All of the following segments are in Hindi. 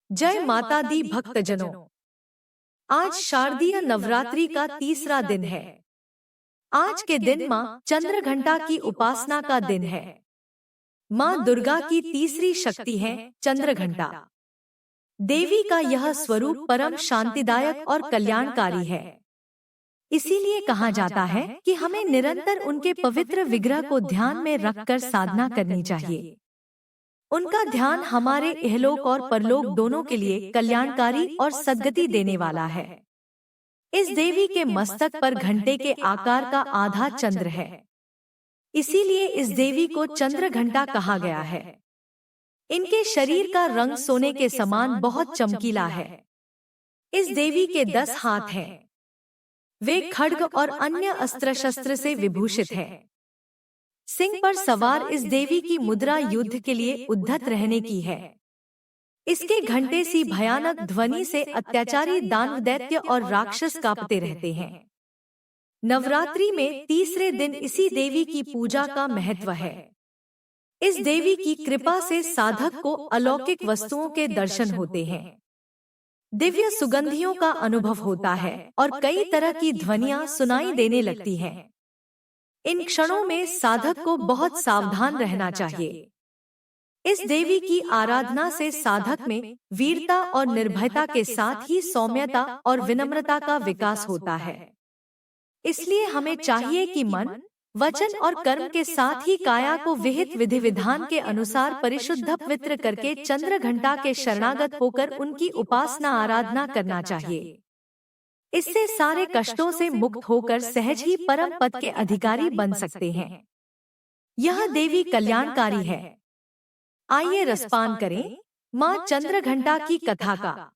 जय माता दी भक्तजनों। आज शारदीय नवरात्रि का तीसरा दिन है। आज के दिन माँ चंद्रघंटा की उपासना का दिन है। माँ दुर्गा की तीसरी शक्ति है चंद्रघंटा। देवी का यह स्वरूप परम शांतिदायक और कल्याणकारी है। इसीलिए कहा जाता है कि हमें निरंतर उनके पवित्र विग्रह को ध्यान में रखकर साधना करनी चाहिए। उनका ध्यान हमारे इहलोक और परलोक दोनों के लिए कल्याणकारी और सद्गति देने वाला है। इस देवी के मस्तक पर घंटे के आकार का आधा चंद्र है। इसीलिए इस देवी को चंद्र घंटा कहा गया है। इनके शरीर का रंग सोने के समान बहुत चमकीला है। इस देवी के 10 हाथ हैं। वे खड्ग और अन्य अस्त्र शस्त्र से विभूषित है। सिंह पर सवार इस देवी की मुद्रा युद्ध के लिए उद्धत रहने की है। इसके घंटे सी भयानक ध्वनि से अत्याचारी दानव दैत्य और राक्षस कांपते रहते हैं। नवरात्रि में तीसरे दिन इसी देवी की पूजा का महत्व है। इस देवी की कृपा से साधक को अलौकिक वस्तुओं के दर्शन होते हैं, दिव्य सुगंधियों का अनुभव होता है और कई तरह की ध्वनियां सुनाई देने लगती हैं। इन क्षणों में साधक को बहुत सावधान रहना चाहिए। इस देवी की आराधना से साधक में वीरता और निर्भयता के साथ ही सौम्यता और विनम्रता का विकास होता है। इसलिए हमें चाहिए कि मन, वचन और कर्म के साथ ही काया को विहित विधि विधान के अनुसार परिशुद्ध पवित्र करके चंद्रघंटा के शरणागत होकर उनकी उपासना आराधना करना चाहिए। इससे सारे कष्टों से मुक्त होकर सहज ही परम पद के अधिकारी बन सकते हैं। यह देवी कल्याणकारी है। आइए रसपान करें माँ चंद्रघंटा की कथा का।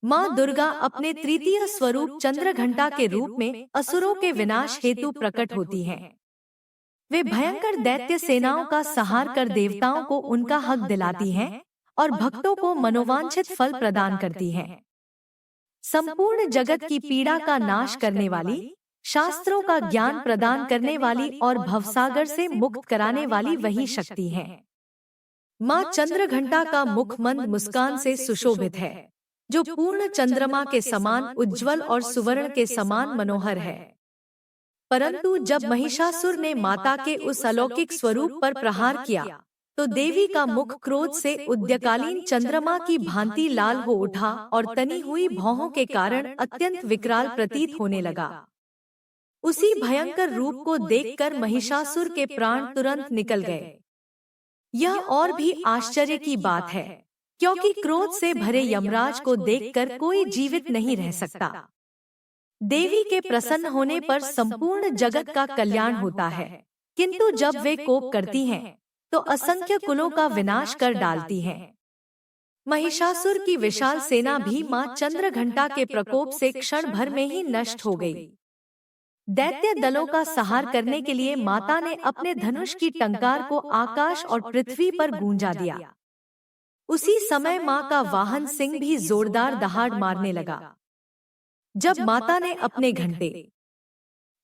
माँ दुर्गा अपने तृतीय स्वरूप चंद्रघंटा के रूप में असुरों के विनाश हेतु प्रकट होती हैं। वे भयंकर दैत्य सेनाओं का संहार कर देवताओं को उनका हक दिलाती हैं और भक्तों को मनोवांछित फल प्रदान करती हैं। संपूर्ण जगत की पीड़ा का नाश करने वाली, शास्त्रों का ज्ञान प्रदान करने वाली और भवसागर से मुक्त कराने वाली वही शक्ति है। माँ चंद्रघंटा का मुख मंद मुस्कान से सुशोभित है, जो पूर्ण चंद्रमा के समान उज्ज्वल और सुवर्ण के समान मनोहर है। परंतु जब महिषासुर ने माता के उस अलौकिक स्वरूप पर प्रहार किया, तो देवी का मुख क्रोध से उद्यकालीन चंद्रमा की भांति लाल हो उठा और तनी हुई भौहों के कारण अत्यंत विकराल प्रतीत होने लगा। उसी भयंकर रूप को देखकर महिषासुर के प्राण तुरंत निकल गए। यह और भी आश्चर्य की बात है, क्योंकि क्रोध से भरे यमराज को देखकर कोई जीवित नहीं रह सकता। देवी के प्रसन्न होने पर संपूर्ण जगत का कल्याण होता है, किंतु जब वे कोप करती हैं, तो असंख्य कुलों का विनाश कर डालती हैं। महिषासुर की विशाल सेना भी माँ चंद्रघंटा के प्रकोप से क्षण भर में ही नष्ट हो गई। दैत्य दलों का संहार करने के लिए माता ने अपने धनुष की टंकार को आकाश और पृथ्वी पर गूंजा दिया। उसी समय माँ का वाहन सिंह भी जोरदार दहाड़ मारने लगा। जब माता ने अपने घंटे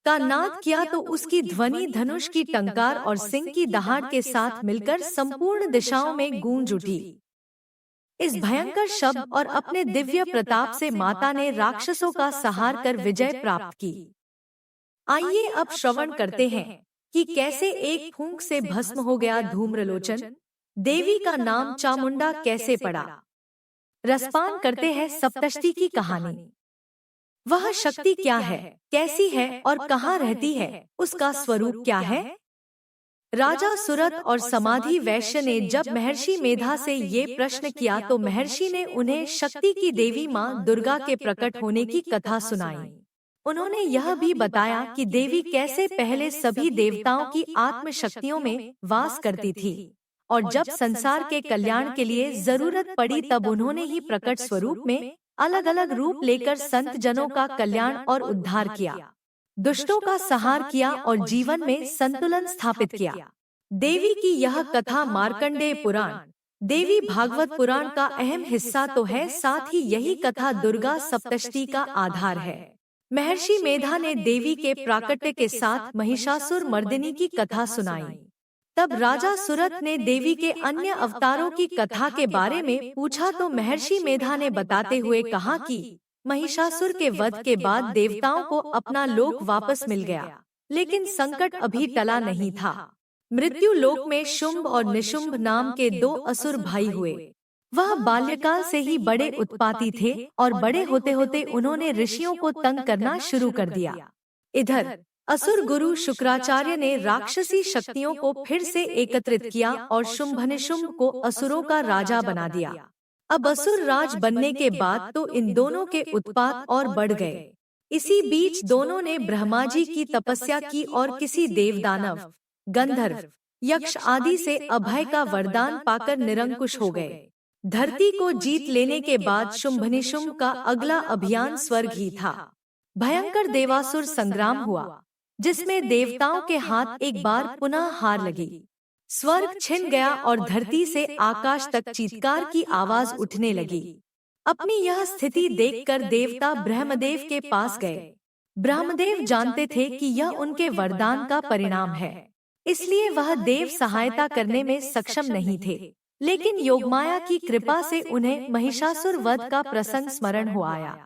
का नाद किया तो उसकी ध्वनि धनुष की टंकार और सिंह की दहाड़ के साथ मिलकर संपूर्ण दिशाओं में गूंज उठी। इस भयंकर शब्द और अपने दिव्य प्रताप से माता ने राक्षसों का संहार कर विजय प्राप्त की। आइए अब श्रवण करते हैं कि कैसे एक फूंक से भस्म हो गया धूम्रलोचन। देवी का नाम चामुंडा कैसे पड़ा। रसपान करते हैं सप्तशती की कहानी। वह शक्ति क्या है, कैसी है और कहाँ रहती है, उसका स्वरूप क्या है। राजा सुरत और समाधि वैश्य ने जब महर्षि मेधा से ये प्रश्न किया तो महर्षि ने उन्हें शक्ति की देवी माँ दुर्गा के प्रकट होने की कथा सुनाई। उन्होंने यह भी बताया कि देवी कैसे पहले सभी देवताओं की आत्म शक्तियों में वास करती थी और जब संसार के कल्याण के लिए जरूरत पड़ी तब उन्होंने ही प्रकट स्वरूप में अलग अलग रूप लेकर संत जनों का कल्याण और उद्धार किया, दुष्टों का संहार किया और जीवन में संतुलन स्थापित किया। देवी की यह कथा मार्कंडेय पुराण, देवी भागवत पुराण का अहम हिस्सा तो है, साथ ही यही कथा दुर्गा सप्तशती का आधार है। महर्षि मेधा ने देवी के प्राकट्य के साथ महिषासुर मर्दिनी की कथा सुनाई। तब राजा सुरथ ने देवी के अन्य अवतारों की कथा के बारे में पूछा तो महर्षि मेधा ने बताते हुए कहा कि महिषासुर के वध के बाद देवताओं को अपना लोक वापस मिल गया, लेकिन संकट अभी टला नहीं था। मृत्यु लोक में शुंभ और निशुंभ नाम के 2 असुर भाई हुए। वह बाल्यकाल से ही बड़े उत्पाती थे और बड़े होते होते उन्होंने ऋषियों को तंग करना शुरू कर दिया। इधर असुर गुरु शुक्राचार्य ने राक्षसी शक्तियों को फिर से एकत्रित किया और शुंभनिशुंभ को असुरों का राजा बना दिया। अब असुर राज बनने के बाद तो इन दोनों के उत्पात और बढ़ गए। इसी बीच दोनों ने ब्रह्मा जी की तपस्या की और किसी देवदानव, गंधर्व, यक्ष आदि से अभय का वरदान पाकर निरंकुश हो गए। धरती को जीत लेने के बाद शुंभनिशुंभ का अगला अभियान स्वर्ग ही था। भयंकर देवासुर संग्राम हुआ, जिसमें देवताओं के हाथ एक बार पुनः हार लगी। स्वर्ग छिन गया और धरती से आकाश तक चीत्कार की आवाज उठने लगी। अपनी यह स्थिति देखकर देवता ब्रह्मदेव के पास गए। ब्रह्मदेव जानते थे कि यह उनके वरदान का परिणाम है, इसलिए वह देव सहायता करने में सक्षम नहीं थे। लेकिन योगमाया की कृपा से उन्हें महिषासुर वध का प्रसंग स्मरण हो आया।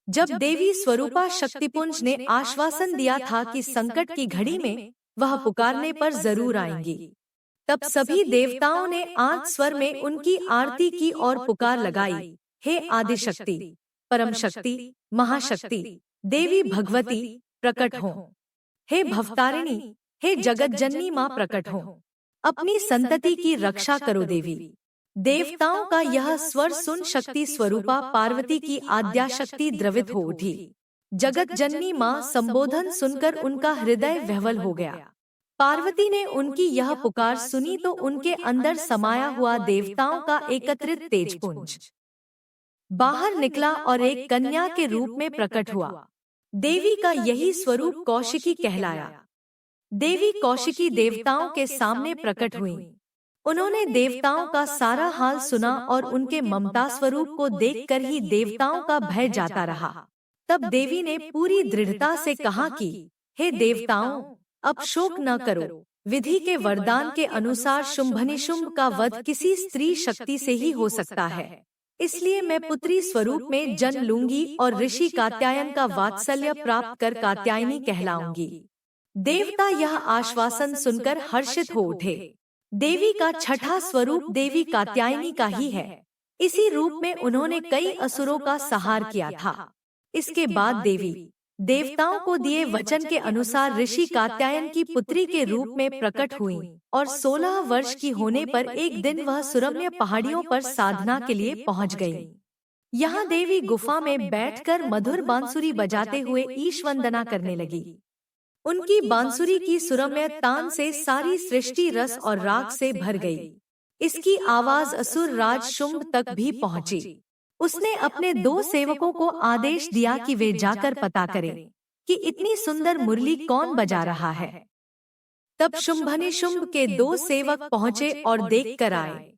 जब देवी स्वरूपा शक्तिपुंज ने आश्वासन दिया था कि संकट की घड़ी में वह पुकारने पर जरूर आएंगी, तब सभी देवताओं ने आठ स्वर में उनकी आरती की और पुकार लगाई, हे आदिशक्ति, परम शक्ति, महाशक्ति, देवी भगवती प्रकट हो। हे भवतारिणी, हे जगतजननी माँ प्रकट हो। अपनी संतति की रक्षा करो देवी। देवताओं का यह स्वर सुन शक्ति स्वरूपा पार्वती की आद्याशक्ति द्रवित हो उठी। जगत जननी माँ संबोधन सुनकर उनका हृदय विह्वल हो गया। पार्वती ने उनकी यह पुकार सुनी तो उनके अंदर समाया हुआ देवताओं का एकत्रित तेजपुंज बाहर निकला और एक कन्या के रूप में प्रकट हुआ। देवी का यही स्वरूप कौशिकी कहलाया। देवी कौशिकी देवताओं के सामने प्रकट हुई। उन्होंने देवताओं का सारा हाल सुना और उनके ममता स्वरूप को देखकर ही देवताओं का भय जाता रहा। तब देवी ने पूरी दृढ़ता से कहा कि हे देवताओं, अब शोक न करो। विधि के वरदान के अनुसार शुंभनिशुंभ का वध किसी स्त्री शक्ति से ही हो सकता है, इसलिए मैं पुत्री स्वरूप में जन्म लूंगी और ऋषि कात्यायन का वात्सल्य प्राप्त कर कात्यायनी कहलाऊंगी। देवता यह आश्वासन सुनकर हर्षित हो उठे। देवी का छठा स्वरूप देवी कात्यायनी का ही है। इसी रूप में उन्होंने कई असुरों का संहार किया था। इसके बाद देवी देवताओं को दिए वचन के अनुसार ऋषि कात्यायन की पुत्री के रूप में प्रकट हुई और 16 वर्ष की होने पर एक दिन वह सुरम्य पहाड़ियों पर साधना के लिए पहुंच गई। यहाँ देवी गुफा में बैठकर मधुर बांसुरी बजाते हुए ईश वंदना करने लगी। उनकी बांसुरी की सुरम्य तान से सारी सृष्टि रस और राग से भर गई। इसकी आवाज असुर राज शुंभ तक भी पहुंची। उसने अपने 2 सेवकों को आदेश दिया कि वे जाकर पता करें कि इतनी सुंदर मुरली कौन बजा रहा है। तब शुंभनिशुंभ के 2 सेवक पहुंचे और देख कर आए।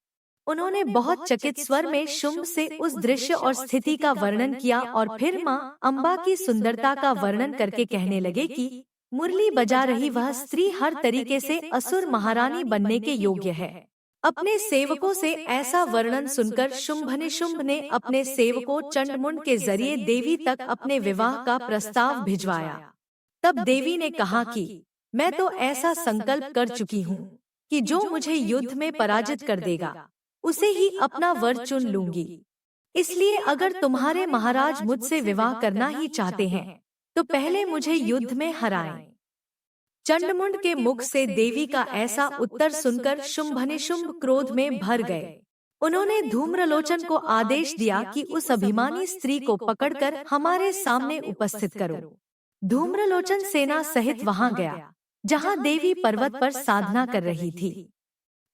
उन्होंने बहुत चकित स्वर में शुंभ से उस दृश्य और स्थिति का वर्णन किया और फिर माँ अम्बा की सुंदरता का वर्णन करके कहने लगे कि मुरली बजा रही वह स्त्री हर तरीके से असुर महारानी बनने के योग्य है। अपने सेवकों से ऐसा वर्णन सुनकर शुंभनिशुंभ ने अपने सेवकों चंडमुंड के जरिए देवी तक अपने विवाह का प्रस्ताव भिजवाया। तब देवी ने कहा कि मैं तो ऐसा संकल्प कर चुकी हूँ कि जो मुझे युद्ध में पराजित कर देगा उसे ही अपना वर चुन लूंगी। इसलिए अगर तुम्हारे महाराज मुझसे विवाह करना ही चाहते हैं तो पहले मुझे युद्ध में हराएं। चंडमुंड के मुख से देवी का ऐसा उत्तर सुनकर शुंभनिशुंभ क्रोध में भर गए। उन्होंने धूम्रलोचन को आदेश दिया कि उस अभिमानी स्त्री को पकड़कर हमारे सामने उपस्थित करो। धूम्रलोचन सेना सहित वहां गया जहां देवी पर्वत पर साधना कर रही थी।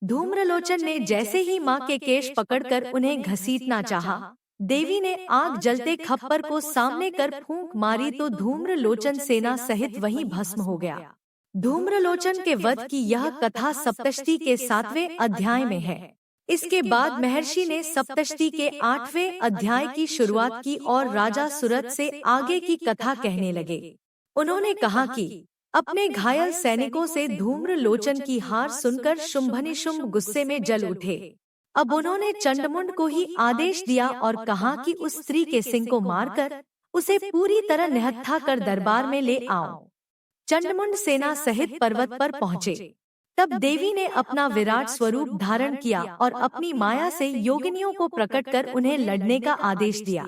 धूम्रलोचन ने जैसे ही माँ के केश पकड़कर उन्हें घसीटना चाहा, देवी ने आग जलते खप्पर को सामने कर फूंक मारी तो धूम्रलोचन सेना सहित वहीं भस्म हो गया। धूम्रलोचन के वध की यह कथा सप्तशती के 7वें अध्याय में है। इसके बाद महर्षि ने सप्तशती के 8वें अध्याय की शुरुआत की और राजा सुरथ से आगे की कथा कहने लगे। उन्होंने कहा कि अपने घायल सैनिकों से धूम्र लोचन की हार सुनकर शुंभनिशुंभ गुस्से में जल उठे। अब उन्होंने चंडमुंड को ही आदेश दिया और कहा कि उस स्त्री के सिंह को मारकर उसे पूरी तरह निहत्था कर दरबार में ले आओ। चंडमुंड सेना सहित पर्वत पर पहुँचे। तब देवी ने अपना विराट स्वरूप धारण किया और अपनी माया से योगिनियों को प्रकट कर उन्हें लड़ने का आदेश दिया।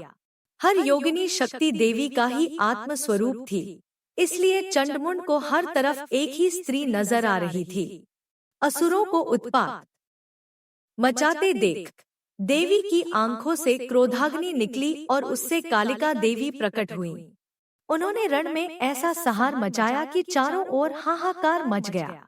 हर योगिनी शक्ति देवी का ही आत्म स्वरूप थी, इसलिए चंडमुंड को हर तरफ एक ही स्त्री नजर आ रही थी। असुरों को उत्पात मचाते देख देवी की आंखों से क्रोधाग्नि निकली और उससे कालिका देवी प्रकट हुई। उन्होंने रण में ऐसा सहार मचाया कि चारों ओर हाहाकार मच गया।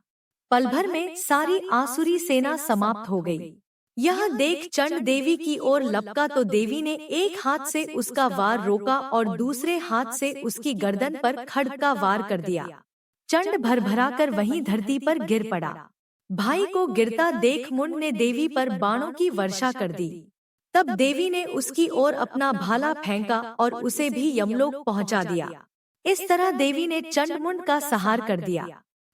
पल भर में सारी आसुरी सेना समाप्त हो गई। यह देख चंड देवी की ओर लपका तो देवी ने एक हाथ से उसका वार रोका और दूसरे हाथ से उसकी गर्दन पर खड्ग का वार कर दिया। चंड भरभरा कर वहीं धरती पर गिर पड़ा। भाई को गिरता देख मुंड ने देवी पर बाणों की वर्षा कर दी। तब देवी ने उसकी ओर अपना भाला फेंका और उसे भी यमलोक पहुंचा दिया। इस तरह देवी ने चंडमुंड का संहार कर दिया।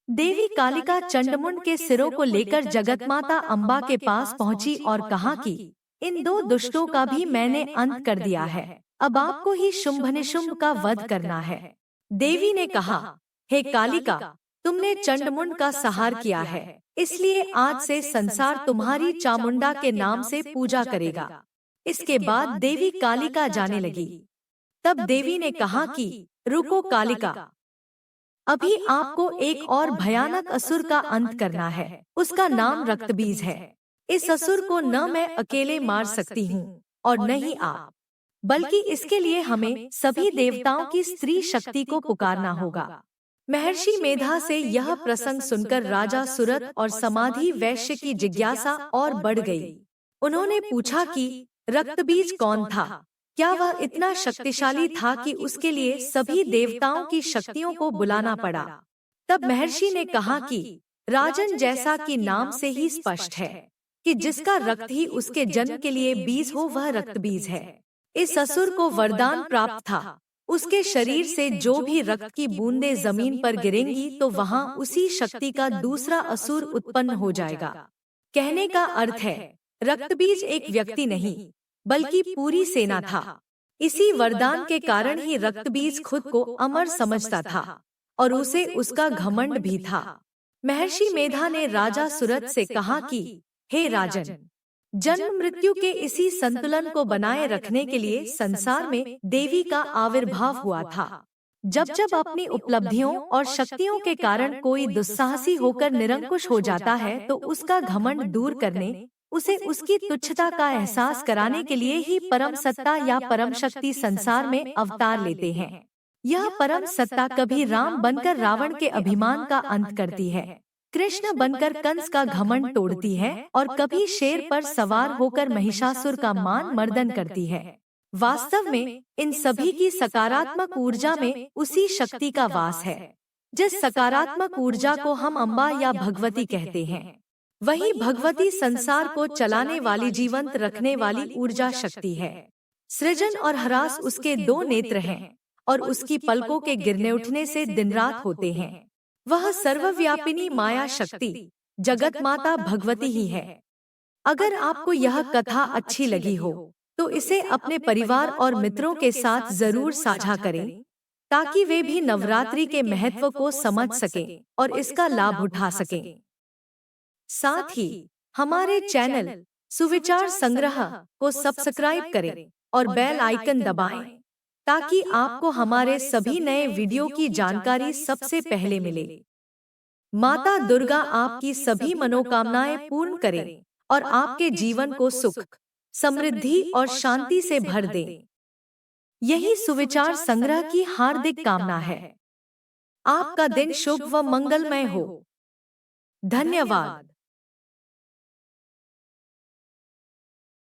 देवी कालिका चंडमुंड के सिरों को लेकर जगतमाता अम्बा के पास पहुंची और कहा कि इन दो दुष्टों का भी मैंने अंत कर दिया है, अब आपको ही शुंभनिशुंभ का वध करना है। देवी ने कहा, हे कालिका, तुमने चंडमुंड का संहार किया है, इसलिए आज से संसार तुम्हारी चामुंडा के नाम से पूजा करेगा। इसके बाद देवी कालिका जाने लगी। तब देवी ने कहा कि रुको कालिका, अभी आपको एक और भयानक असुर का अंत करना है। उसका नाम रक्तबीज है। इस असुर को न मैं अकेले मार सकती हूँ और न ही आप, बल्कि इसके लिए हमें सभी देवताओं की स्त्री शक्ति को पुकारना होगा। महर्षि मेधा से यह प्रसंग सुनकर राजा सुरत और समाधि वैश्य की जिज्ञासा और बढ़ गई। उन्होंने पूछा कि रक्तबीज कौन था? क्या वह इतना शक्तिशाली था कि उसके लिए सभी देवताओं की शक्तियों को बुलाना पड़ा? तब महर्षि ने कहा कि राजन, जैसा कि नाम से ही स्पष्ट है कि जिसका रक्त ही उसके जन्म के लिए बीज हो, वह रक्तबीज है। इस असुर को वरदान प्राप्त था, उसके शरीर से जो भी रक्त की बूंदें जमीन पर गिरेंगी तो वहां उसी शक्ति का दूसरा असुर उत्पन्न हो जाएगा। कहने का अर्थ है, रक्तबीज एक व्यक्ति नहीं बल्कि पूरी सेना था। इसी वरदान के कारण ही रक्तबीज खुद को अमर समझता था और उसे उसका घमंड भी था। महर्षि मेधा ने राजा सुरत से कहा कि हे राजन, जन्म मृत्यु के इसी संतुलन को बनाए रखने के लिए संसार में देवी का आविर्भाव हुआ था। जब जब अपनी उपलब्धियों और शक्तियों के कारण कोई दुस्साहसी होकर निरंकुश हो जाता है तो उसका घमंड दूर करने, उसे उसकी तुच्छता का एहसास कराने के लिए ही परम सत्ता या परम शक्ति संसार में अवतार लेते हैं। यह परम सत्ता कभी राम बनकर रावण के अभिमान का अंत करती है, कृष्ण बनकर कंस का घमंड तोड़ती है और कभी शेर पर सवार होकर महिषासुर का मान मर्दन करती है। वास्तव में इन सभी की सकारात्मक ऊर्जा में उसी शक्ति का वास है। जिस सकारात्मक ऊर्जा को हम अम्बा या भगवती कहते हैं, वही भगवती संसार को चलाने वाली, जीवंत रखने वाली ऊर्जा शक्ति है। सृजन और ह्रास उसके दो नेत्र हैं और उसकी पलकों के गिरने उठने से दिन रात होते हैं। वह सर्वव्यापिनी माया शक्ति जगत माता भगवती ही है। अगर आपको यह कथा अच्छी लगी हो तो इसे अपने परिवार और मित्रों के साथ जरूर साझा करें, ताकि वे भी नवरात्रि के महत्व को समझ सकें और इसका लाभ उठा सकें। साथ ही हमारे चैनल सुविचार संग्रह को सब्सक्राइब करें और बेल आइकन दबाएं, ताकि आपको हमारे सभी नए वीडियो की जानकारी सबसे पहले मिले। माता दुर्गा आपकी सभी मनोकामनाएं पूर्ण करें और आपके जीवन को सुख, समृद्धि और शांति से भर दें। यही सुविचार संग्रह की हार्दिक कामना है। आपका दिन शुभ व मंगलमय हो। धन्यवाद।